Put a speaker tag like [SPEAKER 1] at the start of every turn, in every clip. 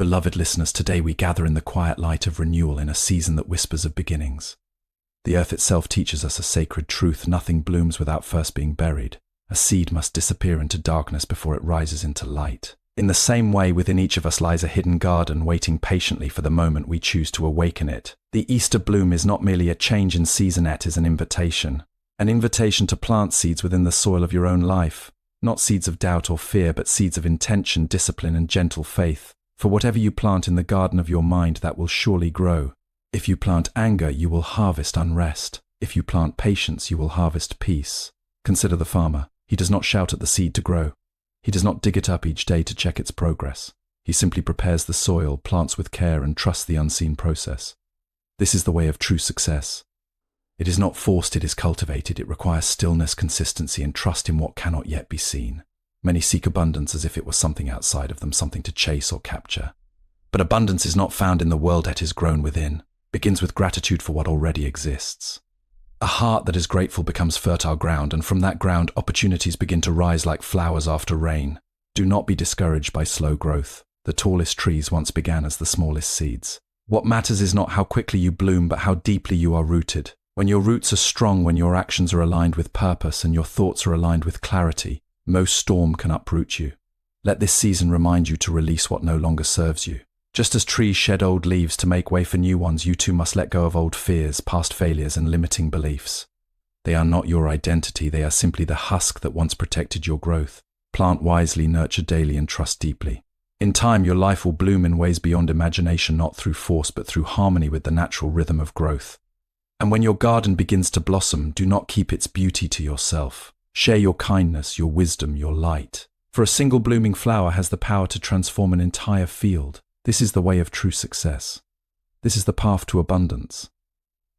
[SPEAKER 1] Beloved listeners, today we gather in the quiet light of renewal in a season that whispers of beginnings. The earth itself teaches us a sacred truth: nothing blooms without first being buried. A seed must disappear into darkness before it rises into light. In the same way, within each of us lies a hidden garden waiting patiently for the moment we choose to awaken it. The Easter bloom is not merely a change in season, it is an invitation to plant seeds within the soil of your own life. Not seeds of doubt or fear, but seeds of intention, discipline, and gentle faith. For whatever you plant in the garden of your mind, that will surely grow. If you plant anger, you will harvest unrest. If you plant patience, you will harvest peace. Consider the farmer. He does not shout at the seed to grow. He does not dig it up each day to check its progress. He simply prepares the soil, plants with care, and trusts the unseen process. This is the way of true success. It is not forced, it is cultivated. It requires stillness, consistency, and trust in what cannot yet be seen. Many seek abundance as if it was something outside of them, something to chase or capture. But abundance is not found in the world, it is grown within. It begins with gratitude for what already exists. A heart that is grateful becomes fertile ground, and from that ground opportunities begin to rise like flowers after rain. Do not be discouraged by slow growth. The tallest trees once began as the smallest seeds. What matters is not how quickly you bloom, but how deeply you are rooted. When your roots are strong, when your actions are aligned with purpose and your thoughts are aligned with clarity, most storm can uproot you. Let this season remind you to release what no longer serves you. Just as trees shed old leaves to make way for new ones, you too must let go of old fears, past failures, and limiting beliefs. They are not your identity, they are simply the husk that once protected your growth. Plant wisely, nurture daily, and trust deeply. In time, your life will bloom in ways beyond imagination, not through force, but through harmony with the natural rhythm of growth. And when your garden begins to blossom, do not keep its beauty to yourself. Share your kindness, your wisdom, your light. For a single blooming flower has the power to transform an entire field. This is the way of true success. This is the path to abundance.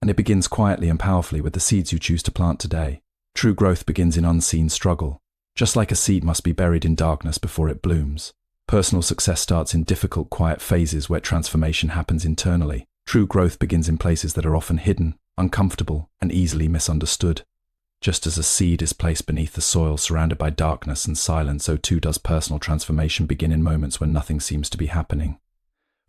[SPEAKER 1] And it begins quietly and powerfully with the seeds you choose to plant today. True growth begins in unseen struggle. Just like a seed must be buried in darkness before it blooms. Personal success starts in difficult, quiet phases where transformation happens internally. True growth begins in places that are often hidden, uncomfortable, and easily misunderstood. Just as a seed is placed beneath the soil, surrounded by darkness and silence, so too does personal transformation begin in moments when nothing seems to be happening.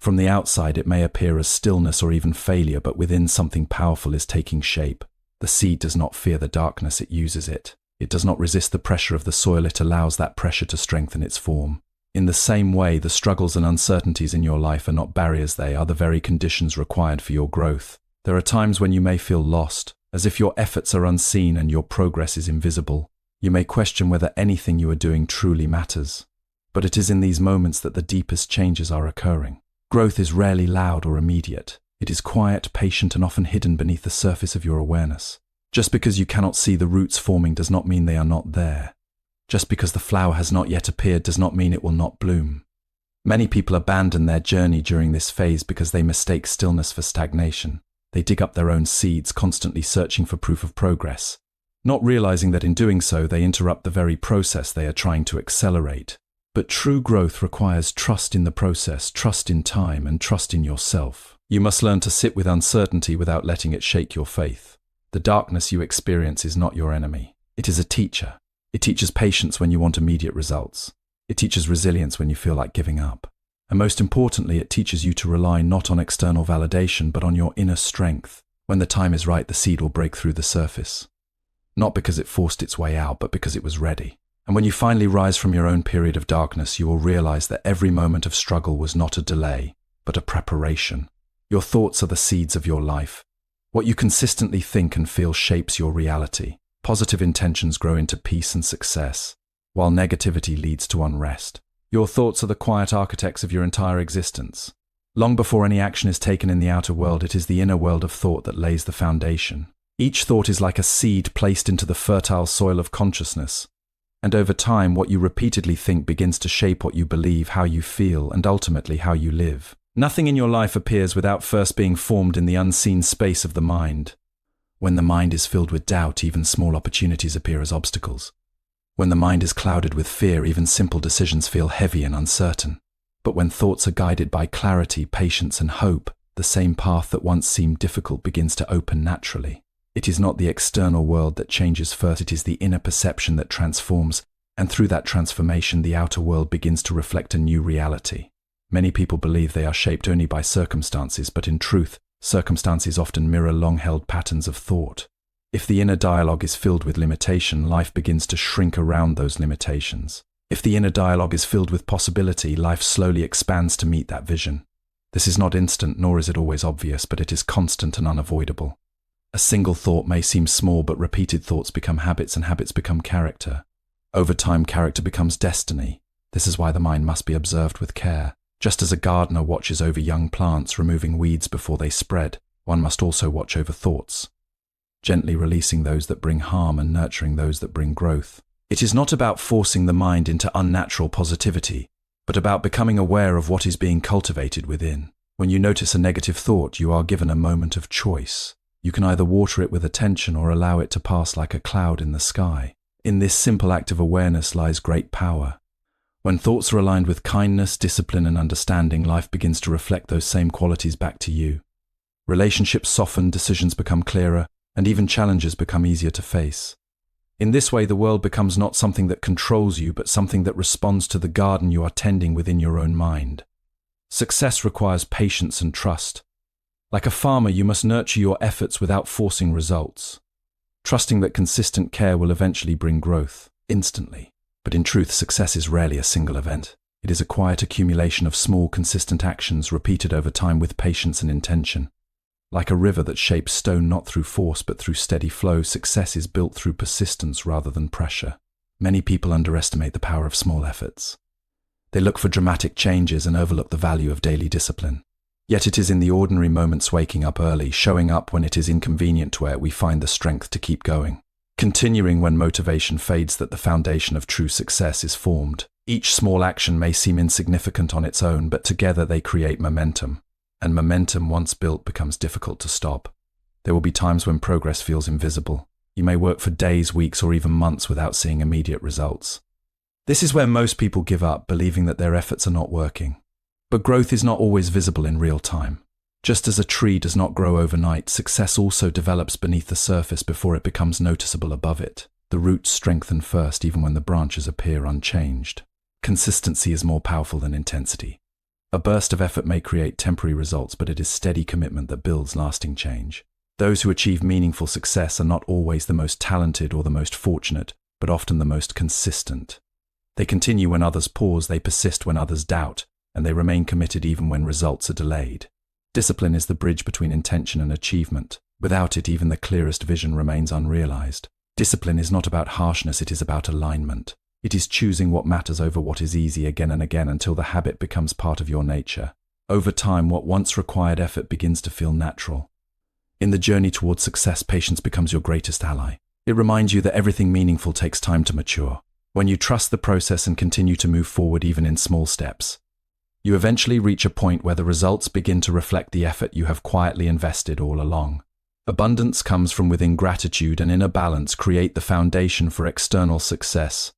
[SPEAKER 1] From the outside, it may appear as stillness or even failure, but within, something powerful is taking shape. The seed does not fear the darkness, it uses it. It does not resist the pressure of the soil, it allows that pressure to strengthen its form. In the same way, the struggles and uncertainties in your life are not barriers, they are the very conditions required for your growth. There are times when you may feel lost, as if your efforts are unseen and your progress is invisible. You may question whether anything you are doing truly matters. But it is in these moments that the deepest changes are occurring. Growth is rarely loud or immediate. It is quiet, patient, and often hidden beneath the surface of your awareness. Just because you cannot see the roots forming does not mean they are not there. Just because the flower has not yet appeared does not mean it will not bloom. Many people abandon their journey during this phase because they mistake stillness for stagnation. They dig up their own seeds, constantly searching for proof of progress, not realizing that in doing so they interrupt the very process they are trying to accelerate. But true growth requires trust in the process, trust in time, and trust in yourself. You must learn to sit with uncertainty without letting it shake your faith. The darkness you experience is not your enemy. It is a teacher. It teaches patience when you want immediate results. It teaches resilience when you feel like giving up. And most importantly, it teaches you to rely not on external validation, but on your inner strength. When the time is right, the seed will break through the surface. Not because it forced its way out, but because it was ready. And when you finally rise from your own period of darkness, you will realize that every moment of struggle was not a delay, but a preparation. Your thoughts are the seeds of your life. What you consistently think and feel shapes your reality. Positive intentions grow into peace and success, while negativity leads to unrest. Your thoughts are the quiet architects of your entire existence. Long before any action is taken in the outer world, it is the inner world of thought that lays the foundation. Each thought is like a seed placed into the fertile soil of consciousness. And over time, what you repeatedly think begins to shape what you believe, how you feel, and ultimately how you live. Nothing in your life appears without first being formed in the unseen space of the mind. When the mind is filled with doubt, even small opportunities appear as obstacles. When the mind is clouded with fear, even simple decisions feel heavy and uncertain. But when thoughts are guided by clarity, patience, and hope, the same path that once seemed difficult begins to open naturally. It is not the external world that changes first, it is the inner perception that transforms, and through that transformation, the outer world begins to reflect a new reality. Many people believe they are shaped only by circumstances, but in truth, circumstances often mirror long-held patterns of thought. If the inner dialogue is filled with limitation, life begins to shrink around those limitations. If the inner dialogue is filled with possibility, life slowly expands to meet that vision. This is not instant, nor is it always obvious, but it is constant and unavoidable. A single thought may seem small, but repeated thoughts become habits, and habits become character. Over time, character becomes destiny. This is why the mind must be observed with care. Just as a gardener watches over young plants, removing weeds before they spread, one must also watch over thoughts, gently releasing those that bring harm and nurturing those that bring growth. It is not about forcing the mind into unnatural positivity, but about becoming aware of what is being cultivated within. When you notice a negative thought, you are given a moment of choice. You can either water it with attention or allow it to pass like a cloud in the sky. In this simple act of awareness lies great power. When thoughts are aligned with kindness, discipline, and understanding, life begins to reflect those same qualities back to you. Relationships soften, decisions become clearer, and even challenges become easier to face. In this way, the world becomes not something that controls you, but something that responds to the garden you are tending within your own mind. Success requires patience and trust. Like a farmer, you must nurture your efforts without forcing results, trusting that consistent care will eventually bring growth, instantly. But in truth, success is rarely a single event. It is a quiet accumulation of small, consistent actions repeated over time with patience and intention. Like a river that shapes stone not through force but through steady flow, success is built through persistence rather than pressure. Many people underestimate the power of small efforts. They look for dramatic changes and overlook the value of daily discipline. Yet it is in the ordinary moments, waking up early, showing up when it is inconvenient, where we find the strength to keep going. Continuing when motivation fades, that the foundation of true success is formed. Each small action may seem insignificant on its own, but together they create momentum. And momentum, once built, becomes difficult to stop. There will be times when progress feels invisible. You may work for days, weeks, or even months without seeing immediate results. This is where most people give up, believing that their efforts are not working. But growth is not always visible in real time. Just as a tree does not grow overnight, success also develops beneath the surface before it becomes noticeable above it. The roots strengthen first, even when the branches appear unchanged. Consistency is more powerful than intensity. A burst of effort may create temporary results, but it is steady commitment that builds lasting change. Those who achieve meaningful success are not always the most talented or the most fortunate, but often the most consistent. They continue when others pause, they persist when others doubt, and they remain committed even when results are delayed. Discipline is the bridge between intention and achievement. Without it, even the clearest vision remains unrealized. Discipline is not about harshness, it is about alignment. It is choosing what matters over what is easy again and again until the habit becomes part of your nature. Over time, what once required effort begins to feel natural. In the journey towards success, patience becomes your greatest ally. It reminds you that everything meaningful takes time to mature. When you trust the process and continue to move forward even in small steps, you eventually reach a point where the results begin to reflect the effort you have quietly invested all along. Abundance comes from within. Gratitude and inner balance create the foundation for external success.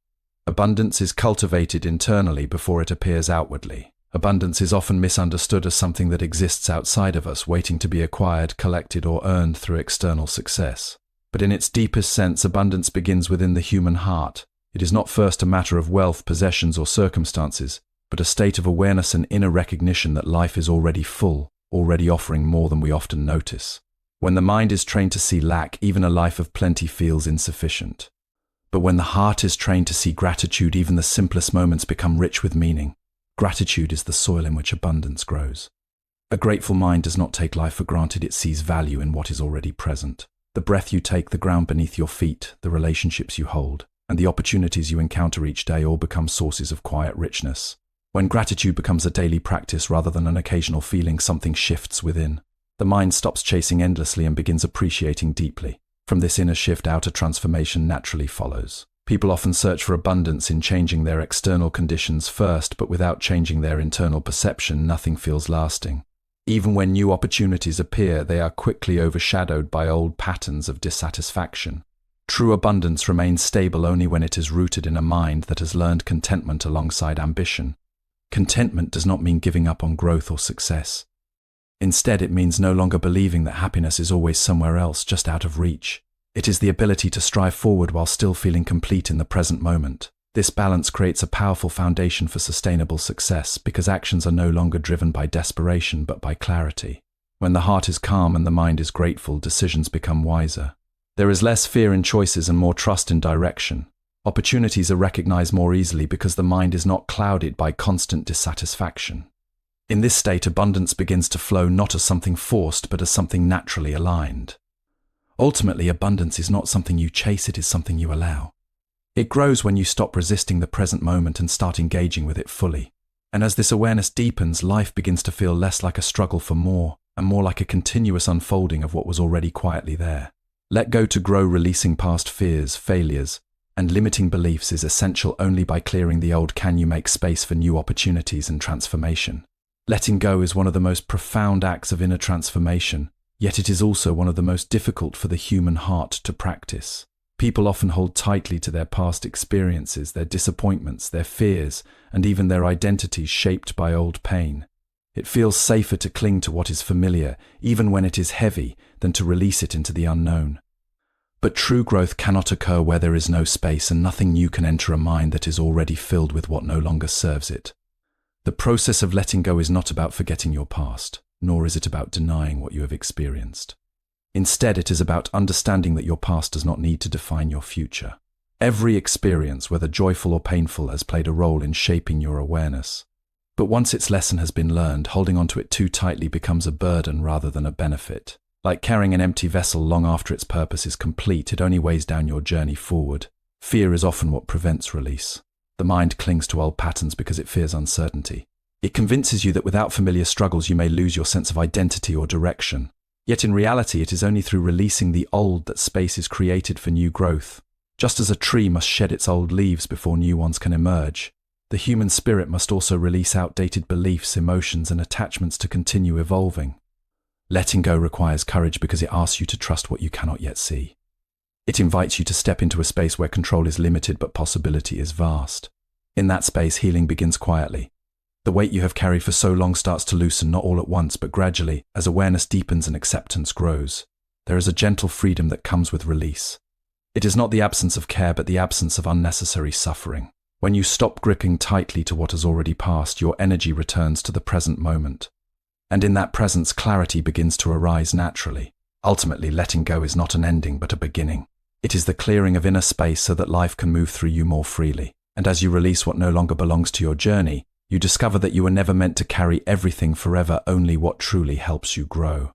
[SPEAKER 1] Abundance is cultivated internally before it appears outwardly. Abundance is often misunderstood as something that exists outside of us, waiting to be acquired, collected, or earned through external success. But in its deepest sense, abundance begins within the human heart. It is not first a matter of wealth, possessions, or circumstances, but a state of awareness and inner recognition that life is already full, already offering more than we often notice. When the mind is trained to see lack, even a life of plenty feels insufficient. But when the heart is trained to see gratitude, even the simplest moments become rich with meaning. Gratitude is the soil in which abundance grows. A grateful mind does not take life for granted, it sees value in what is already present. The breath you take, the ground beneath your feet, the relationships you hold, and the opportunities you encounter each day all become sources of quiet richness. When gratitude becomes a daily practice rather than an occasional feeling, something shifts within. The mind stops chasing endlessly and begins appreciating deeply. From this inner shift, outer transformation naturally follows. People often search for abundance in changing their external conditions first, but without changing their internal perception, nothing feels lasting. Even when new opportunities appear, they are quickly overshadowed by old patterns of dissatisfaction. True abundance remains stable only when it is rooted in a mind that has learned contentment alongside ambition. Contentment does not mean giving up on growth or success. Instead, it means no longer believing that happiness is always somewhere else, just out of reach. It is the ability to strive forward while still feeling complete in the present moment. This balance creates a powerful foundation for sustainable success because actions are no longer driven by desperation but by clarity. When the heart is calm and the mind is grateful, decisions become wiser. There is less fear in choices and more trust in direction. Opportunities are recognized more easily because the mind is not clouded by constant dissatisfaction. In this state, abundance begins to flow not as something forced but as something naturally aligned. Ultimately, abundance is not something you chase, it is something you allow. It grows when you stop resisting the present moment and start engaging with it fully. And as this awareness deepens, life begins to feel less like a struggle for more and more like a continuous unfolding of what was already quietly there. Let go to grow. Releasing past fears, failures, and limiting beliefs is essential. Only by clearing the old can you make space for new opportunities and transformation. Letting go is one of the most profound acts of inner transformation, yet it is also one of the most difficult for the human heart to practice. People often hold tightly to their past experiences, their disappointments, their fears, and even their identities shaped by old pain. It feels safer to cling to what is familiar, even when it is heavy, than to release it into the unknown. But true growth cannot occur where there is no space, and nothing new can enter a mind that is already filled with what no longer serves it. The process of letting go is not about forgetting your past, nor is it about denying what you have experienced. Instead, it is about understanding that your past does not need to define your future. Every experience, whether joyful or painful, has played a role in shaping your awareness. But once its lesson has been learned, holding onto it too tightly becomes a burden rather than a benefit. Like carrying an empty vessel long after its purpose is complete, it only weighs down your journey forward. Fear is often what prevents release. The mind clings to old patterns because it fears uncertainty. It convinces you that without familiar struggles you may lose your sense of identity or direction. Yet in reality, it is only through releasing the old that space is created for new growth. Just as a tree must shed its old leaves before new ones can emerge, the human spirit must also release outdated beliefs, emotions, and attachments to continue evolving. Letting go requires courage because it asks you to trust what you cannot yet see. It invites you to step into a space where control is limited but possibility is vast. In that space, healing begins quietly. The weight you have carried for so long starts to loosen, not all at once, but gradually, as awareness deepens and acceptance grows. There is a gentle freedom that comes with release. It is not the absence of care, but the absence of unnecessary suffering. When you stop gripping tightly to what has already passed, your energy returns to the present moment. And in that presence, clarity begins to arise naturally. Ultimately, letting go is not an ending, but a beginning. It is the clearing of inner space so that life can move through you more freely. And as you release what no longer belongs to your journey, you discover that you were never meant to carry everything forever, only what truly helps you grow.